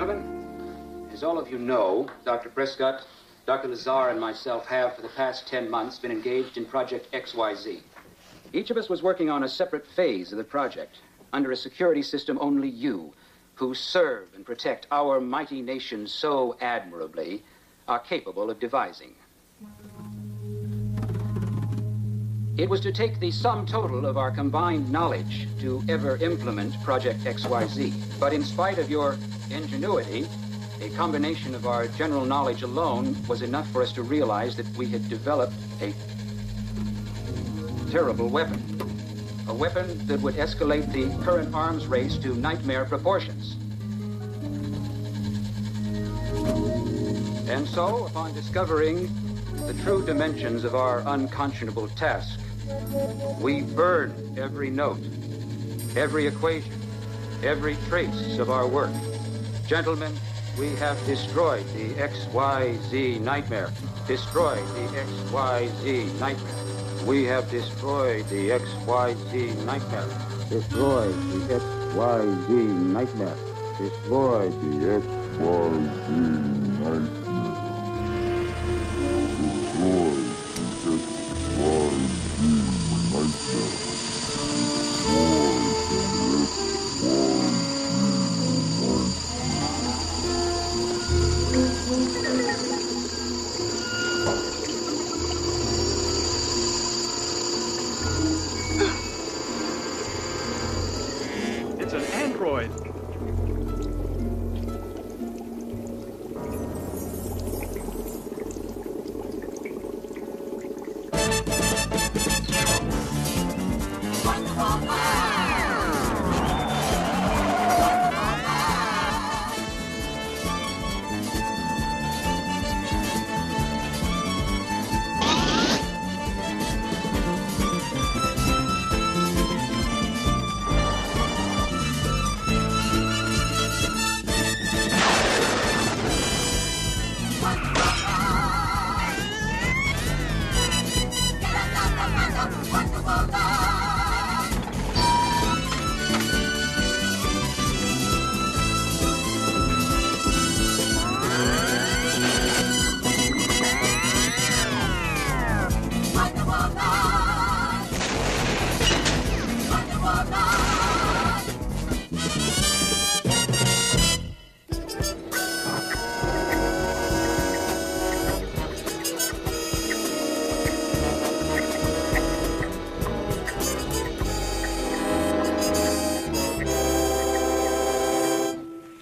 Gentlemen, as all of you know, Dr. Prescott, Dr. Lazar, and myself have, for the past 10 months, been engaged in Project XYZ. Each of us was working on a separate phase of the project, under a security system only you, who serve and protect our mighty nation so admirably, are capable of devising. It was to take the sum total of our combined knowledge to ever implement Project XYZ. But in spite of your ingenuity, a combination of our general knowledge alone was enough for us to realize that we had developed a terrible weapon. A weapon that would escalate the current arms race to nightmare proportions. And so, upon discovering the true dimensions of our unconscionable task, we burned every note, every equation, every trace of our work. Gentlemen, we have destroyed the XYZ nightmare. Destroyed the XYZ nightmare. We have destroyed the XYZ nightmare. Destroyed the XYZ nightmare. Destroyed the XYZ nightmare. It's an android.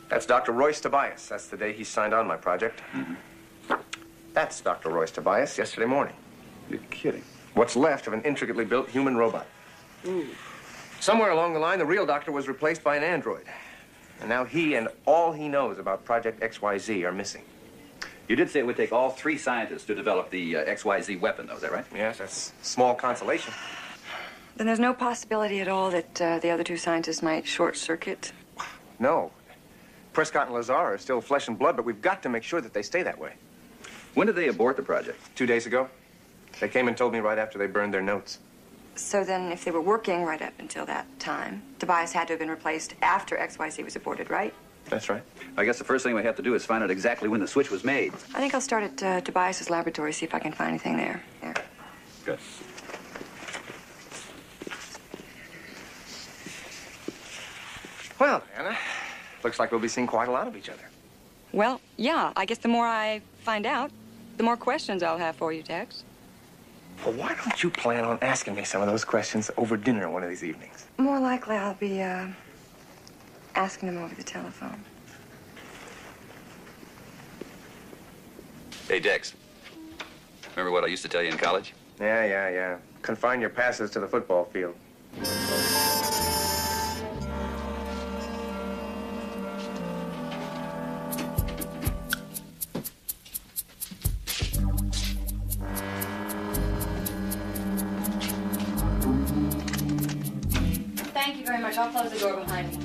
That's Dr. Royce Tobias. That's the day he signed on my project. That's Dr. Royce Tobias yesterday morning. You're kidding. What's left of an intricately built human robot. Somewhere along the line, the real doctor was replaced by an android. And now he and all he knows about Project XYZ are missing. You did say it would take all 3 scientists to develop the XYZ weapon, though, is that right? Yes, that's small consolation. Then there's no possibility at all that the other 2 scientists might short-circuit? No. Prescott and Lazar are still flesh and blood, but we've got to make sure that they stay that way. When did they abort the project? 2 days ago. They came and told me right after they burned their notes. So then, if they were working right up until that time, Tobias had to have been replaced after XYZ was aborted, right? That's right. I guess the first thing we have to do is find out exactly when the switch was made. I think I'll start at Tobias's laboratory, see if I can find anything there. There. Good. Well, Anna, looks like we'll be seeing quite a lot of each other. Well, yeah, I guess the more I find out, the more questions I'll have for you, Tex. Well, why don't you plan on asking me some of those questions over dinner one of these evenings? More likely I'll be, asking them over the telephone. Hey, Dex. Remember what I used to tell you in college? Yeah. Confine your passes to the football field. Thank you very much. I'll close the door behind me.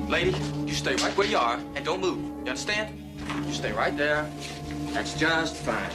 Lady, you stay right where you are and don't move. You understand? You stay right there. That's just fine.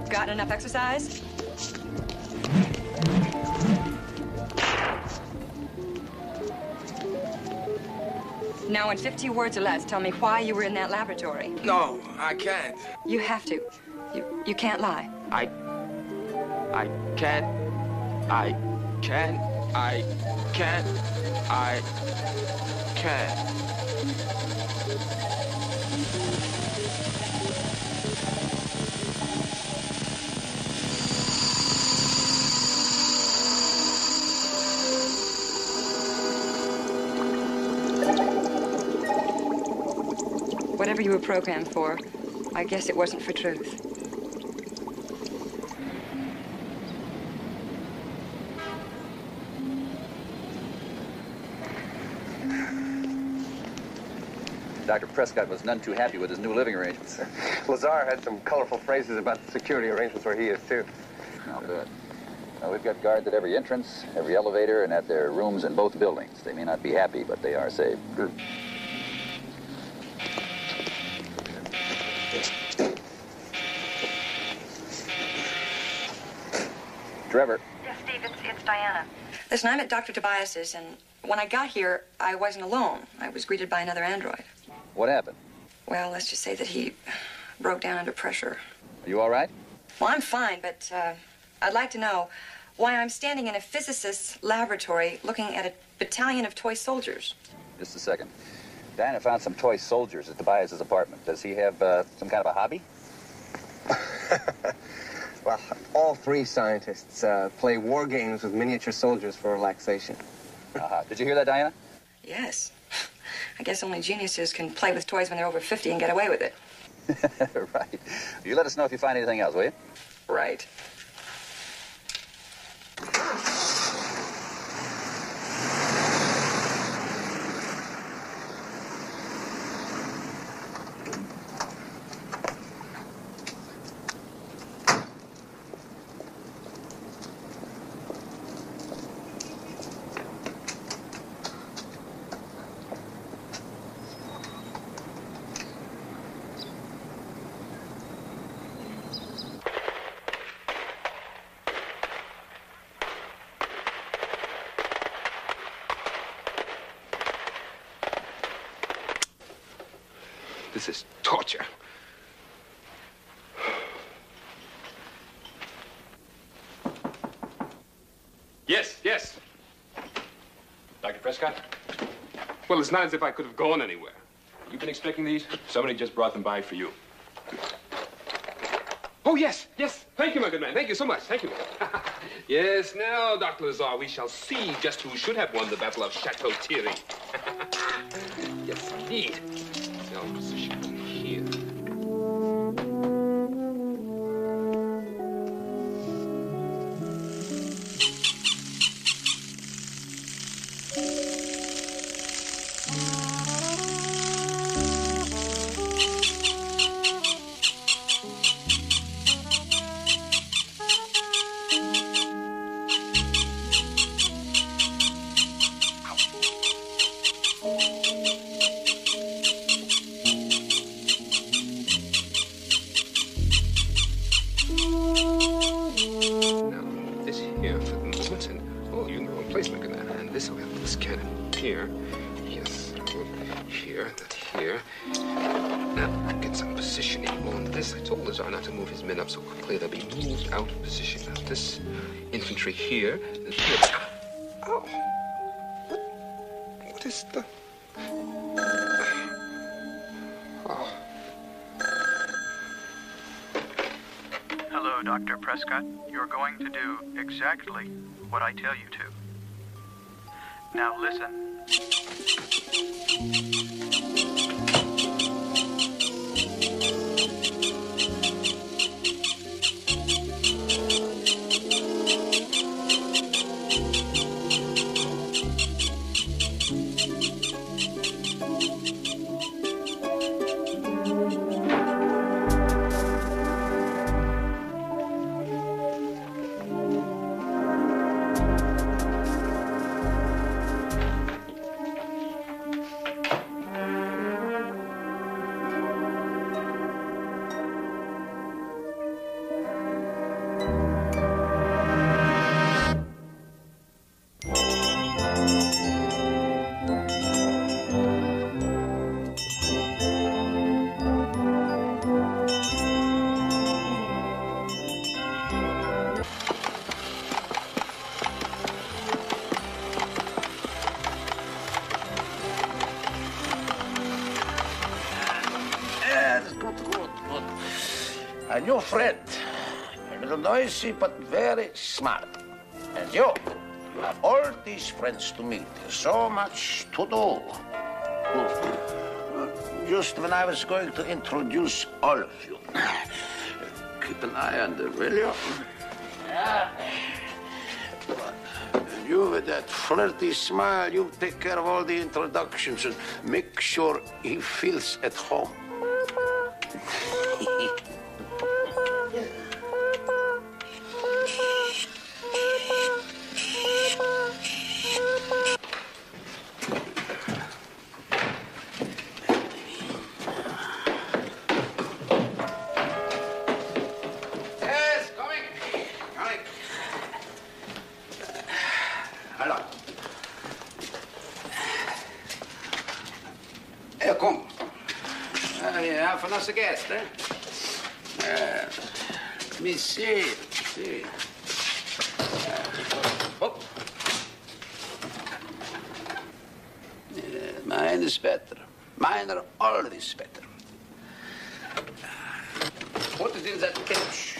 Gotten enough exercise? Now, in 50 words or less, tell me why you were in that laboratory. No, I can't. You have to. You can't lie. I can't. I can't. I can't. I can't. Whatever you were programmed for, I guess it wasn't for truth. Dr. Prescott was none too happy with his new living arrangements. Lazar had some colorful phrases about the security arrangements where he is, too. Oh, good. Well, we've got guards at every entrance, every elevator, and at their rooms in both buildings. They may not be happy, but they are safe. Good. Trevor. Yes, Steve, it's Diana. Listen, I'm at Dr. Tobias's, and when I got here, I wasn't alone. I was greeted by another android. What happened? Well, let's just say that he broke down under pressure. Are you all right? Well, I'm fine, but I'd like to know why I'm standing in a physicist's laboratory looking at a battalion of toy soldiers. Just a second. Diana found some toy soldiers at Tobias's apartment. Does he have some kind of a hobby? Well, all three scientists play war games with miniature soldiers for relaxation. Did you hear that, Diana? Yes. I guess only geniuses can play with toys when they're over 50 and get away with it. Right. You let us know if you find anything else, will you? Right. This is torture. Yes. Dr. Prescott? Well, it's not as if I could have gone anywhere. You've been expecting these? Somebody just brought them by for you. Oh, yes. Thank you, my good man. Thank you so much. Thank you. Yes, now, Dr. Lazar, we shall see just who should have won the Battle of Chateau Thierry. Yes, indeed. Now, position here. They'll be moved out of position. Now, this infantry here and here. Oh! What is the... Oh. Hello, Dr. Prescott. You're going to do exactly what I tell you to. Now listen. good. And your friend, a little noisy but very smart. And you have all these friends to meet. So much to do. Just when I was going to introduce all of you. Keep an eye on them, will you? Yeah. And you with that flirty smile, you take care of all the introductions and make sure he feels at home. Vanessa guest, eh? Let me see. Mine is better. Mine are always better. Put it in that cage.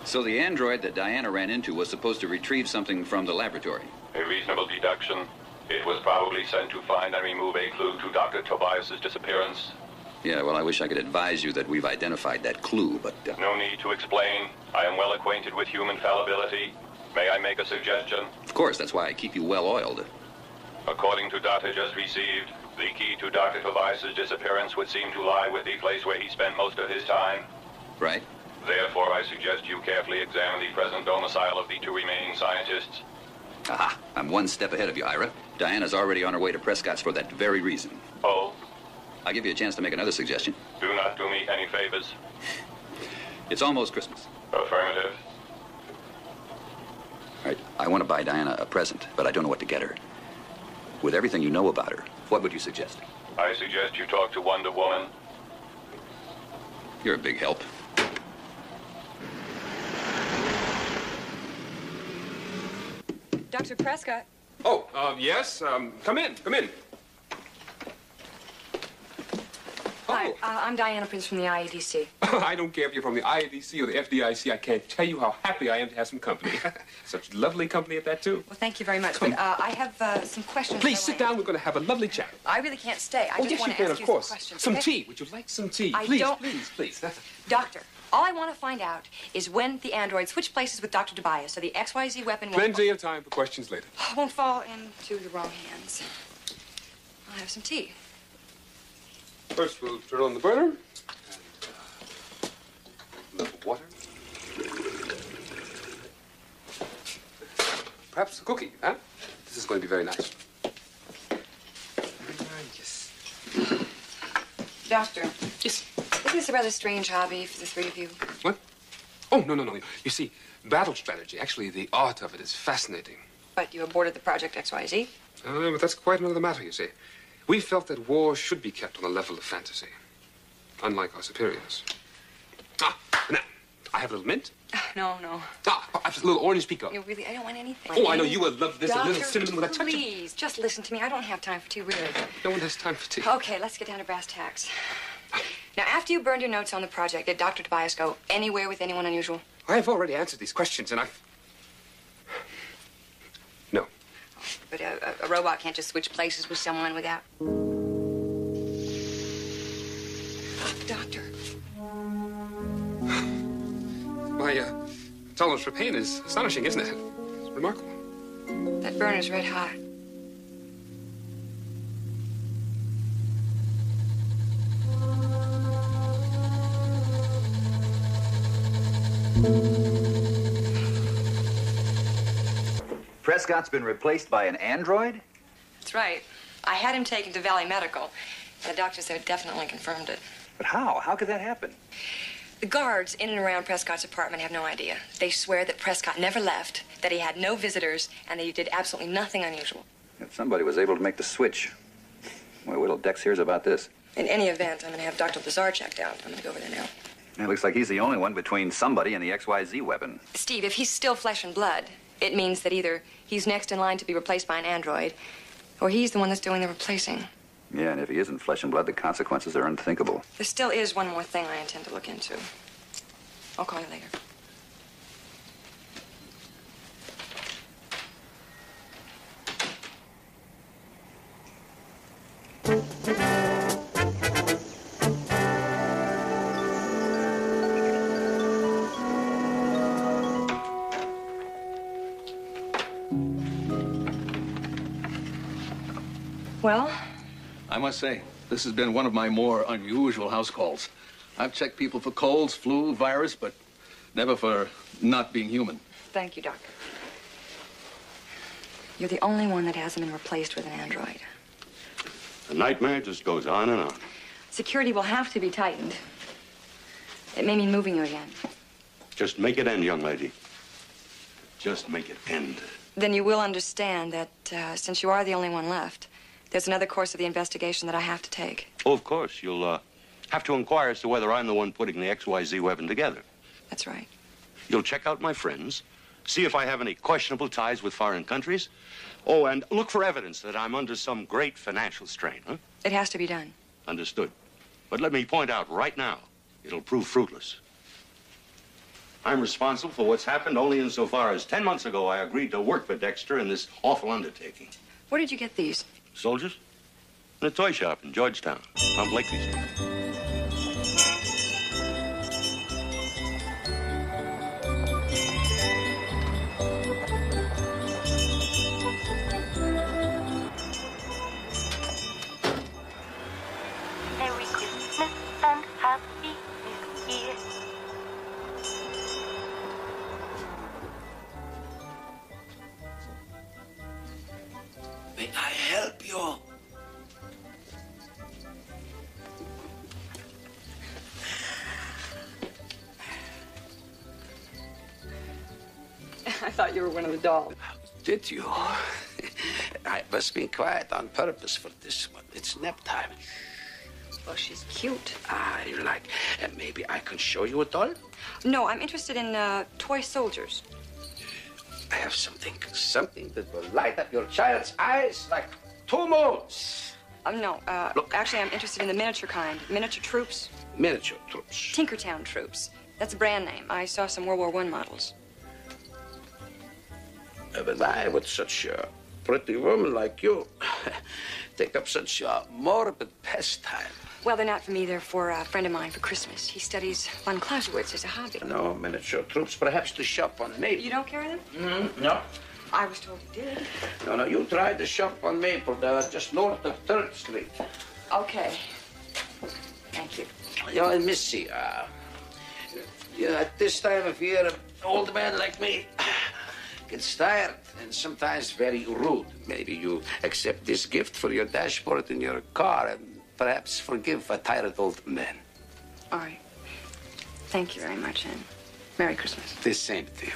So the android that Diana ran into was supposed to retrieve something from the laboratory. A reasonable deduction. It was probably sent to find and remove a clue to Dr. Tobias's disappearance. Yeah, well, I wish I could advise you that we've identified that clue, but... No need to explain. I am well acquainted with human fallibility. May I make a suggestion? Of course, that's why I keep you well oiled. According to data just received, the key to Dr. Tobias's disappearance would seem to lie with the place where he spent most of his time. Right. Therefore, I suggest you carefully examine the present domicile of the two remaining scientists. Aha, I'm one step ahead of you, Ira. Diana's already on her way to Prescott's for that very reason. Oh? I'll give you a chance to make another suggestion. Do not do me any favors. It's almost Christmas. Affirmative. All right, I want to buy Diana a present, but I don't know what to get her. With everything you know about her, what would you suggest? I suggest you talk to Wonder Woman. You're a big help. Dr. Prescott. Oh, yes. Come in. Hi, I'm Diana Prince from the IEDC. I don't care if you're from the IEDC or the FDIC. I can't tell you how happy I am to have some company. Such lovely company at that, too. Well, thank you very much. But I have some questions. Please sit down. We're going to have a lovely chat. I really can't stay. I just yes, want you to can, ask of you course. some questions. Some okay? tea. Would you like some tea? I Please, don't... please. Doctor, all I want to find out is when the android switched places with Dr. Tobias, so the XYZ weapon won't... Plenty of time for questions later. Won't fall into the wrong hands. I'll have some tea. First, we'll turn on the burner. And a little water. Perhaps a cookie, huh? This is going to be very nice. Yes. Doctor. Yes. Isn't this a rather strange hobby for the three of you? What? Oh, no. You see, battle strategy, actually, the art of it is fascinating. But you aborted the Project XYZ? But that's quite another matter, you see. We felt that war should be kept on the level of fantasy, unlike our superiors. Now, I have a little mint. No. I have a little orange pico. You really, I don't want anything. Oh, I know you will love this. Doctor, a little cinnamon with a touch of... please, just listen to me. I don't have time for tea, really. No one has time for tea. Okay, let's get down to brass tacks. Now, after you burned your notes on the project, did Dr. Tobias go anywhere with anyone unusual? I've already answered these questions, and I've... No. But a robot can't just switch places with someone without... Doctor. My tolerance for pain is astonishing, isn't it? It's remarkable. That burn is red hot. Prescott's been replaced by an android? That's right. I had him taken to Valley Medical. The doctors have definitely confirmed it. But how? How could that happen? The guards in and around Prescott's apartment have no idea. They swear that Prescott never left, that he had no visitors, and that he did absolutely nothing unusual. If somebody was able to make the switch. Well, wait till Dex hears about this. In any event, I'm going to have Dr. Lazar checked out. I'm going to go over there now. It looks like he's the only one between somebody and the XYZ weapon. Steve, if he's still flesh and blood, it means that either he's next in line to be replaced by an android, or he's the one that's doing the replacing. Yeah, and if he isn't flesh and blood, the consequences are unthinkable. There still is one more thing I intend to look into. I'll call you later. Well? I must say, this has been one of my more unusual house calls. I've checked people for colds, flu, virus, but never for not being human. Thank you, Doctor. You're the only one that hasn't been replaced with an android. The nightmare just goes on and on. Security will have to be tightened. It may mean moving you again. Just make it end, young lady. Just make it end. Then you will understand that since you are the only one left, there's another course of the investigation that I have to take. Oh, of course. You'll have to inquire as to whether I'm the one putting the XYZ weapon together. That's right. You'll check out my friends, see if I have any questionable ties with foreign countries. Oh, and look for evidence that I'm under some great financial strain, huh? It has to be done. Understood. But let me point out right now, it'll prove fruitless. I'm responsible for what's happened only insofar as 10 months ago I agreed to work for Dexter in this awful undertaking. Where did you get these? Soldiers? In a toy shop in Georgetown, on Blakely Street. Merry Christmas and Happy New Year. May I help you? I thought you were one of the dolls. Did you? I was being quiet on purpose for this one. It's nap time. Well, she's cute. You like. Maybe I can show you a doll? No, I'm interested in toy soldiers. I have something that will light up your child's eyes like 2 moons. No, Look. actually, I'm interested in the miniature kind. Miniature troops. Miniature troops. Tinkertown troops. That's a brand name. I saw some World War I models. But I, with such a pretty woman like you, take up such a morbid pastime. Well, they're not for me. They're for a friend of mine for Christmas. He studies von Clausewitz as a hobby. No miniature troops, perhaps to shop on Maple. You don't carry them? No. I was told you did. No, you tried to shop on Maple, just north of 3rd Street. Okay. Thank you. You know, and Missy, at this time of year, an old man like me gets tired and sometimes very rude. Maybe you accept this gift for your dashboard in your car and perhaps forgive a tired old man. All right. Thank you very much, and Merry Christmas. The same to you.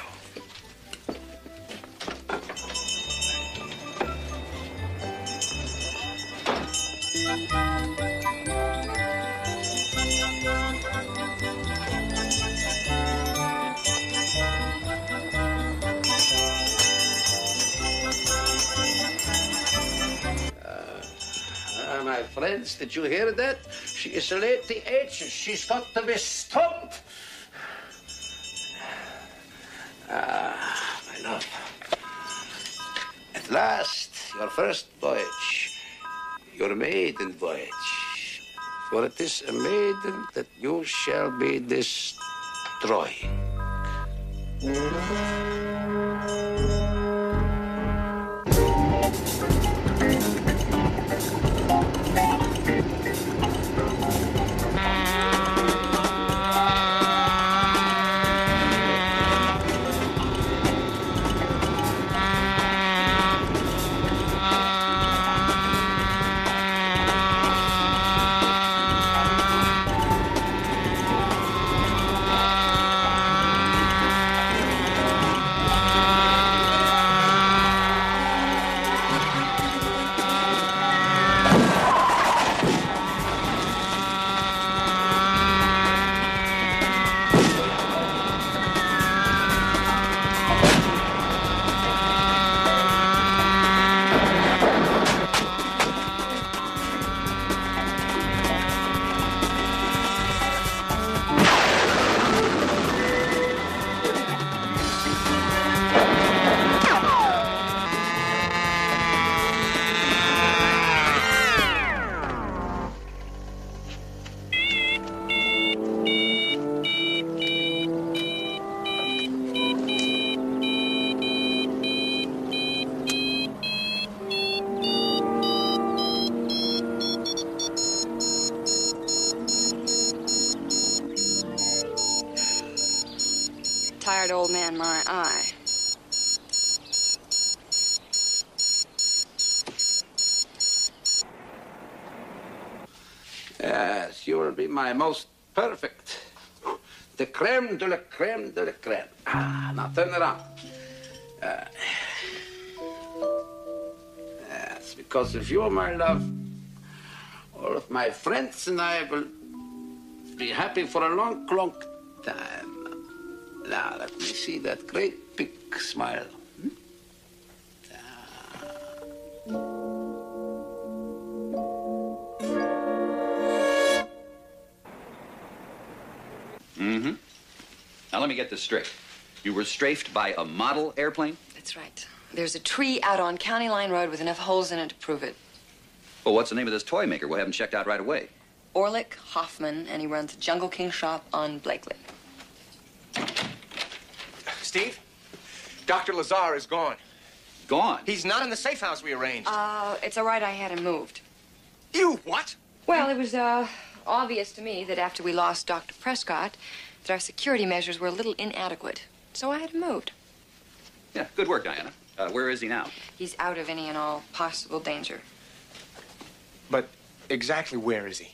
My friends, did you hear that? She is Lady H. She's got to be stopped. My love. At last, your first voyage. Your maiden voyage. For it is a maiden that you shall be destroying. tired old man my eye. Yes, you will be my most perfect. The creme de la creme de la creme. Ah, now turn around. Yes, because of you, my love, all of my friends and I will be happy for a long, long time. Now, let me see that great big smile. Mm-hmm. Now, let me get this straight. You were strafed by a model airplane? That's right. There's a tree out on County Line Road with enough holes in it to prove it. Well, what's the name of this toy maker? We haven't checked out right away. Orlick Hoffman, and he runs the Jungle King shop on Blakely. Steve, Dr. Lazar is gone. Gone? He's not in the safe house we arranged. It's all right, I had him moved. You what? Well, it was, obvious to me that after we lost Dr. Prescott, that our security measures were a little inadequate. So I had him moved. Yeah, good work, Diana. Where is he now? He's out of any and all possible danger. But exactly where is he?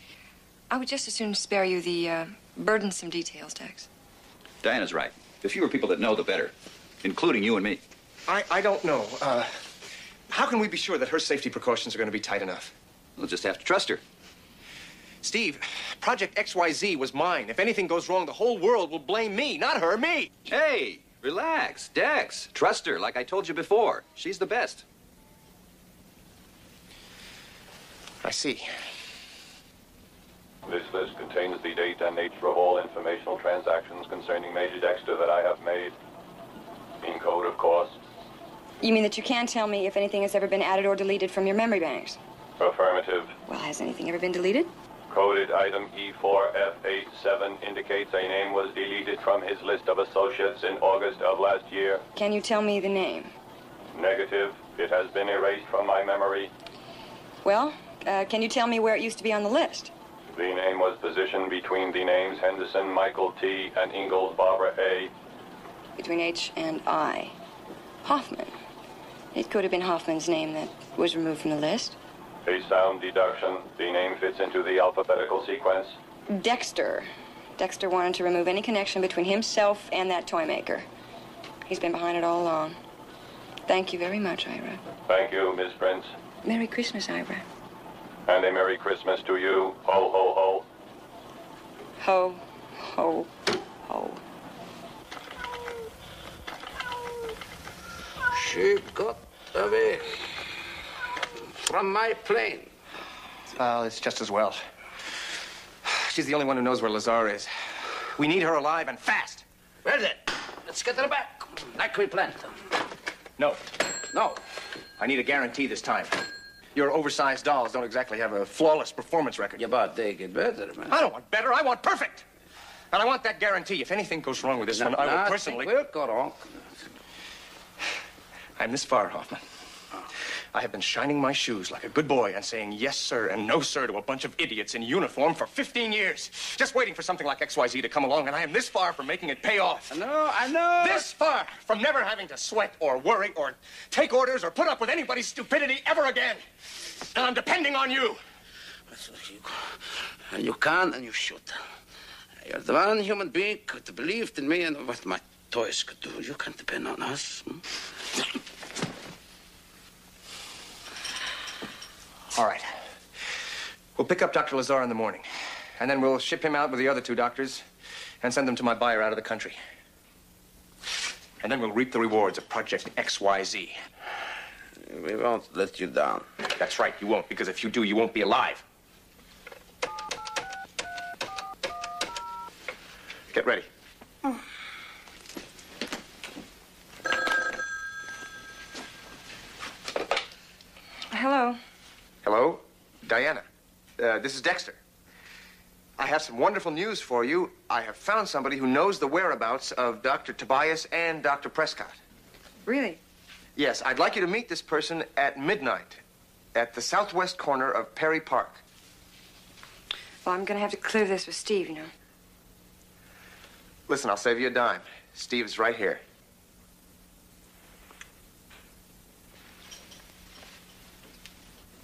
I would just as soon spare you the, burdensome details, Tex. Diana's right. The fewer people that know, the better, including you and me. I don't know. How can we be sure that her safety precautions are going to be tight enough? We'll just have to trust her. Steve, Project XYZ was mine. If anything goes wrong, the whole world will blame me, not her, me. Hey, relax. Dex, trust her, like I told you before. She's the best. I see. This list contains the date and nature of all informational transactions concerning Major Dexter that I have made. In code, of course. You mean that you can't tell me if anything has ever been added or deleted from your memory banks? Affirmative. Well, has anything ever been deleted? Coded item E4F87 indicates a name was deleted from his list of associates in August of last year. Can you tell me the name? Negative. It has been erased from my memory. Well, can you tell me where it used to be on the list? The name was positioned between the names Henderson Michael T. and Ingalls Barbara A. Between H and I. Hoffman. It could have been Hoffman's name that was removed from the list. A sound deduction. The name fits into the alphabetical sequence. Dexter. Dexter wanted to remove any connection between himself and that toy maker. He's been behind it all along. Thank you very much, Ira. Thank you, Miss Prince. Merry Christmas, Ira. And a Merry Christmas to you. Ho, ho, ho. Ho, ho, ho. She got away from my plane. Well, it's just as well. She's the only one who knows where Lazar is. We need her alive and fast. Well then, let's get her back, like we planned. No. No. I need a guarantee this time. Your oversized dolls don't exactly have a flawless performance record. Yeah, but they get better, man. I don't want better. I want perfect. And I want that guarantee. If anything goes wrong with this one, I will personally... will go wrong. I'm this far, Hoffman. I have been shining my shoes like a good boy and saying yes, sir, and no, sir, to a bunch of idiots in uniform for 15 years. Just waiting for something like XYZ to come along, and I am this far from making it pay off. I know. This far from never having to sweat or worry or take orders or put up with anybody's stupidity ever again. And I'm depending on you. And you can and you should. You're the one human being who believed in me and what my toys could do. You can't depend on us. All right. We'll pick up Dr. Lazar in the morning, and then we'll ship him out with the other two doctors and send them to my buyer out of the country. And then we'll reap the rewards of Project XYZ. We won't let you down. That's right, you won't, because if you do, you won't be alive. Get ready. Hello. Hello? Diana. This is Dexter. I have some wonderful news for you. I have found somebody who knows the whereabouts of Dr. Tobias and Dr. Prescott. Really? Yes, I'd like you to meet this person at midnight at the southwest corner of Perry Park. Well, I'm going to have to clear this with Steve, you know. Listen, I'll save you a dime. Steve's right here.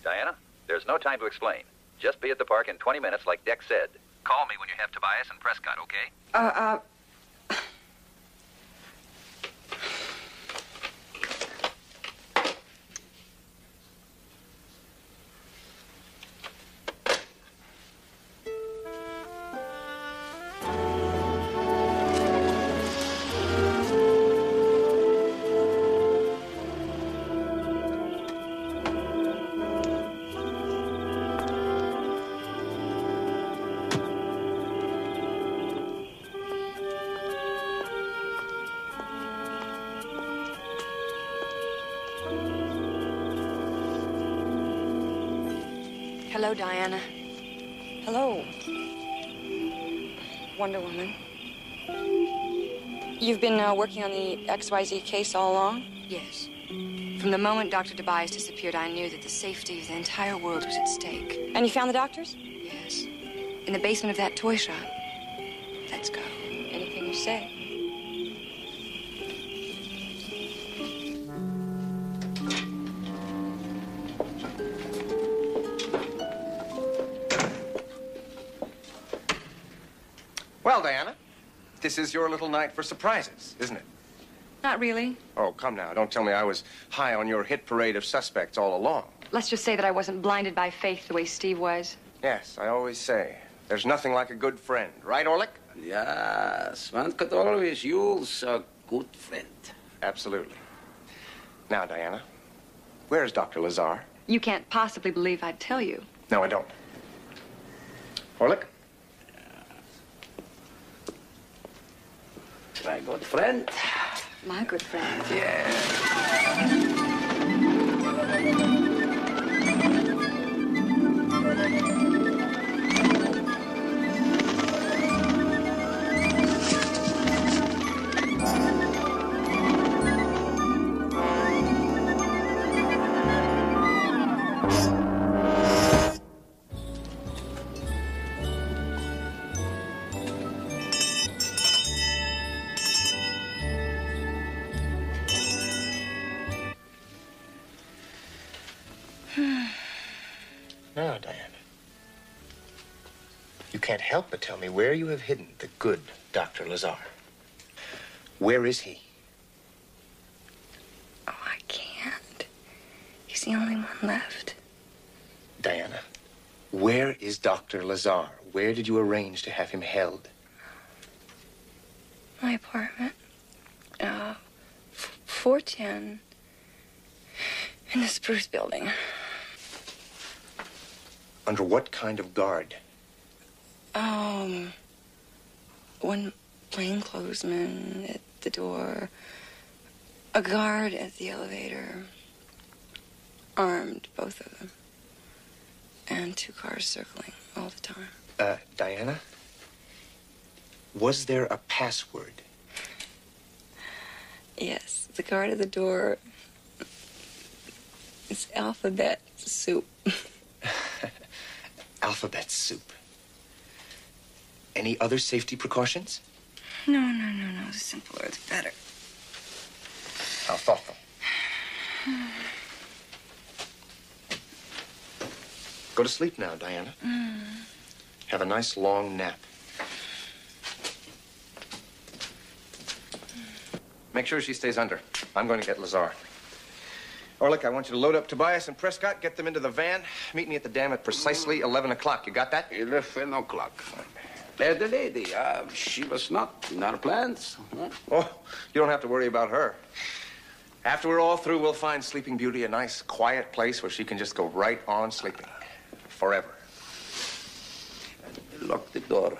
Diana, there's no time to explain. Just be at the park in 20 minutes like Dex said. Call me when you have Tobias and Prescott, okay? Hello, Diana. Hello. Wonder Woman. You've been working on the XYZ case all along? Yes. From the moment Dr. Tobias disappeared, I knew that the safety of the entire world was at stake. And you found the doctors? Yes. In the basement of that toy shop. Let's go. Anything you say. Well, Diana, this is your little night for surprises, isn't it? Not really. Oh, come now. Don't tell me I was high on your hit parade of suspects all along. Let's just say that I wasn't blinded by faith the way Steve was. Yes, I always say, there's nothing like a good friend. Right, Orlick? Yes, one could always use a good friend. Absolutely. Now, Diana, where's Dr. Lazar? You can't possibly believe I'd tell you. No, I don't. Orlick? My good friend. My good friend. Yeah. Now, Diana, you can't help but tell me where you have hidden the good Dr. Lazar. Where is he? Oh, I can't. He's the only one left. Diana, where is Dr. Lazar? Where did you arrange to have him held? My apartment. 410 in the Spruce Building. Under what kind of guard? One plainclothesman at the door, a guard at the elevator, armed, both of them, and 2 cars circling all the time. Diana, was there a password? Yes, the guard at the door is alphabet soup. Alphabet soup. Any other safety precautions? No. The simpler, the better. How thoughtful. Go to sleep now, Diana. Have a nice long nap. Make sure she stays under. I'm going to get Lazar. Orlick, I want you to load up Tobias and Prescott, get them into the van. Meet me at the dam at precisely 11 o'clock. You got that? 11 o'clock. The lady, she was not in our plans. Huh? Oh, you don't have to worry about her. After we're all through, we'll find Sleeping Beauty a nice, quiet place where she can just go right on sleeping. Forever. Lock the door.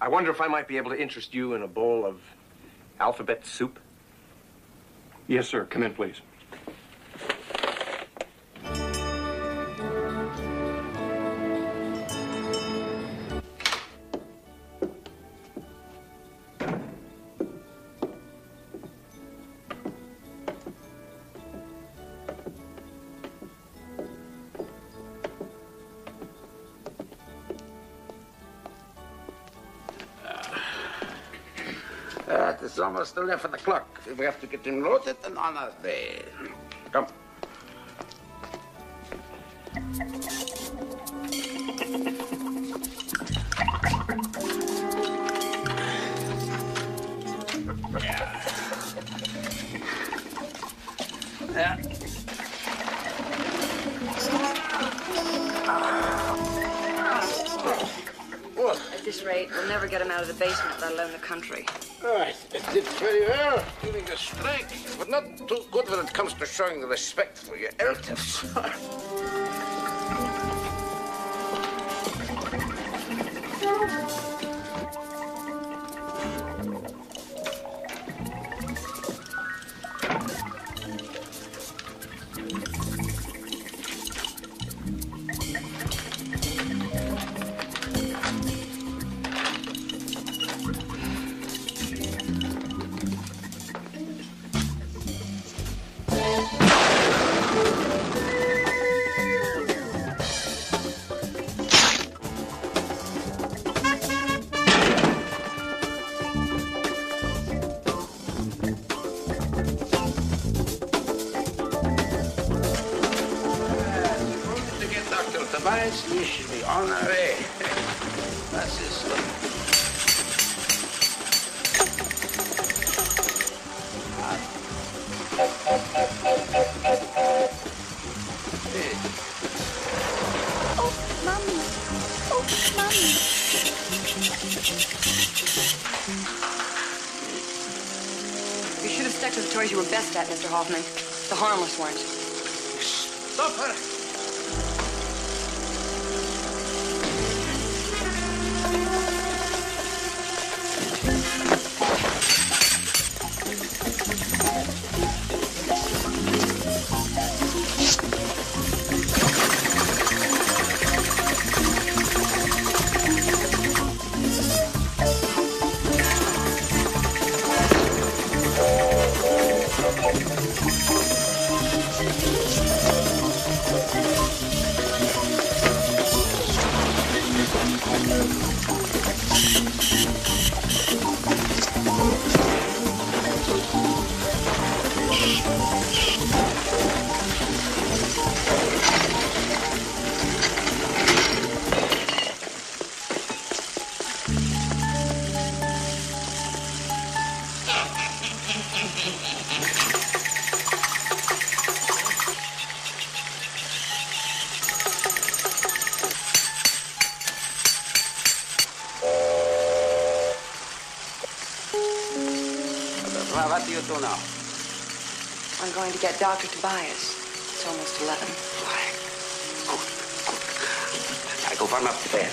I wonder if I might be able to interest you in a bowl of alphabet soup? Yes, sir. Come in, please. It's almost 11 o'clock. We have to get him loaded and on our way. Come. Yeah. At this rate, we'll never get him out of the basement, let alone the country. All right, it did very well, giving us strength, but not too good when it comes to showing respect for your elders. We should be on our way. That's his look. Oh, Mommy. Oh, Mommy. You should have stuck to the toys you were best at, Mr. Hoffman. The harmless ones. Stop her! What do you do now? I'm going to get Dr. Tobias. It's almost 11. I go warm up the fan.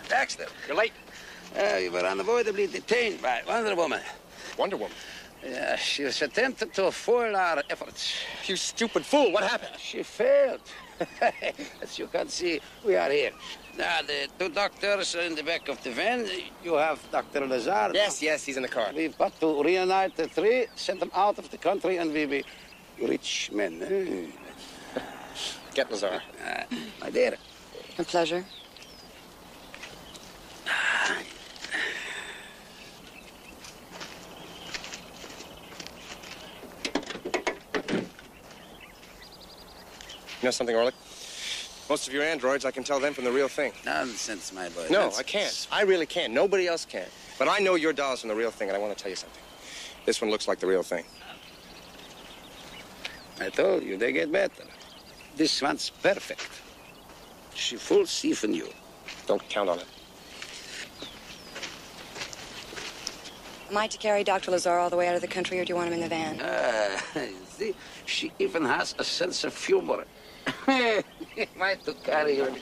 Dexter. You're late. You were unavoidably detained by Wonder Woman. Wonder Woman? Yeah, she was attempted to foil our efforts. You stupid fool. What happened? She failed. As you can see, we are here. Now, the two doctors are in the back of the van. You have Dr. Lazar. Yes, he's in the car. We've got to reunite the three, send them out of the country, and we be rich men. Get Lazar. My dear. A pleasure. You know something, Orlick? Most of your androids, I can tell them from the real thing. Nonsense, my boy. No, Nonsense. I can't. I really can't. Nobody else can. But I know your doll's from the real thing, and I want to tell you something. This one looks like the real thing. I told you, they get better. This one's perfect. She full safe in you. Don't count on it. Am I to carry Dr. Lazar all the way out of the country, or do you want him in the van? See, she even has a sense of humor. Am I to carry her?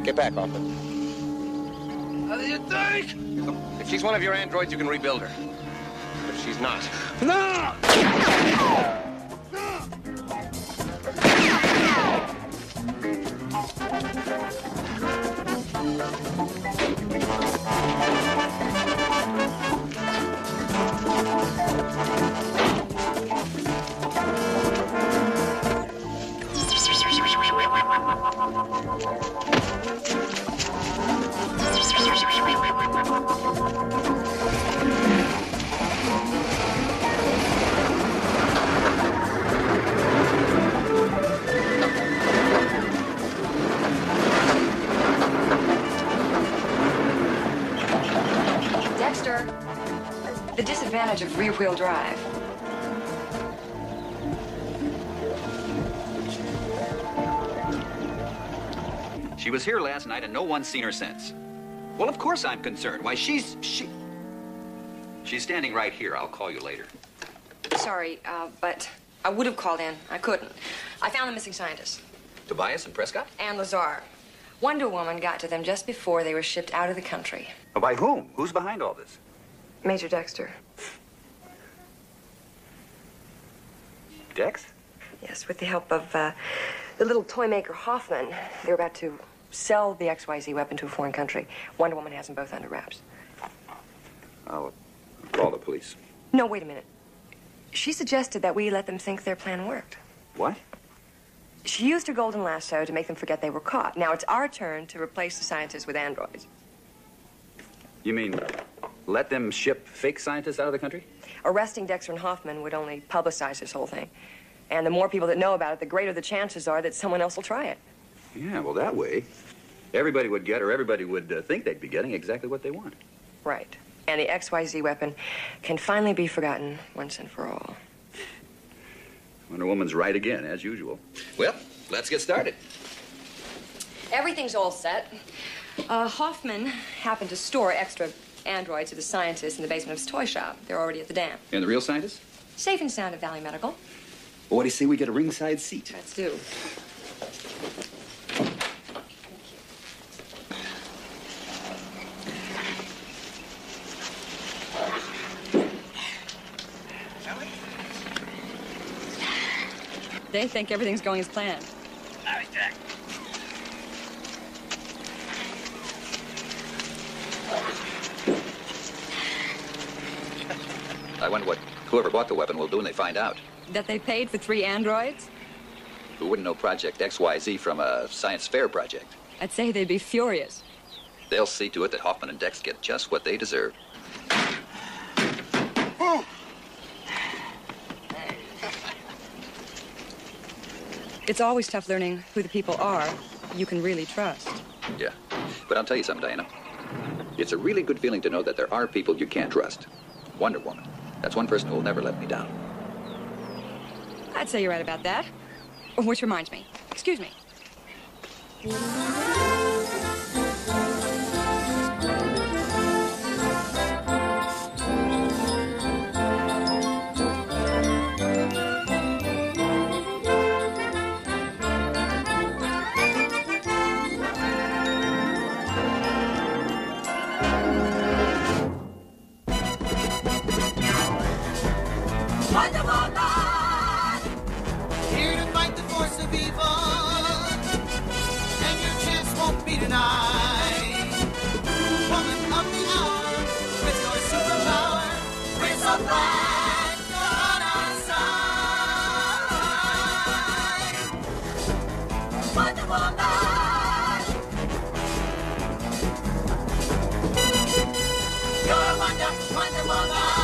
Get back, Hoffman. How do you think? Look, if she's one of your androids, you can rebuild her. But she's not. No! Dexter, the disadvantage of rear-wheel drive. She was here last night and no one's seen her since. Well, of course I'm concerned. Why, she's standing right here. I'll call you later. Sorry, but I would have called in. I couldn't. I found the missing scientists. Tobias and Prescott? And Lazar. Wonder Woman got to them just before they were shipped out of the country. Oh, by whom? Who's behind all this? Major Dexter. Dex? Yes, with the help of the little toy maker Hoffman. They're about to sell the XYZ weapon to a foreign country. Wonder Woman has them both under wraps. I'll call the police. No, wait a minute. She suggested that we let them think their plan worked. What? She used her golden lasso to make them forget they were caught. Now it's our turn to replace the scientists with androids. You mean let them ship fake scientists out of the country? Arresting Dexter and Hoffman would only publicize this whole thing. And the more people that know about it, the greater the chances are that someone else will try it. Yeah, well, that way, everybody would get, or everybody would think they'd be getting exactly what they want. Right. And the XYZ weapon can finally be forgotten once and for all. Wonder Woman's right again, as usual. Well, let's get started. Everything's all set. Hoffman happened to store extra androids for the scientists in the basement of his toy shop. They're already at the dam. And the real scientists? Safe and sound at Valley Medical. Well, what do you say we get a ringside seat? Let's do. They think everything's going as planned. I wonder what whoever bought the weapon will do when they find out. That they paid for 3 androids? Who wouldn't know Project XYZ from a science fair project? I'd say they'd be furious. They'll see to it that Hoffman and Dex get just what they deserve. It's always tough learning who the people are you can really trust. Yeah. But I'll tell you something, Diana. It's a really good feeling to know that there are people you can't trust. Wonder Woman. That's one person who will never let me down. I'd say you're right about that. Which reminds me. Excuse me. Wonder Woman! Here to fight the force of evil. And your chance Wonder, Wonder Woman.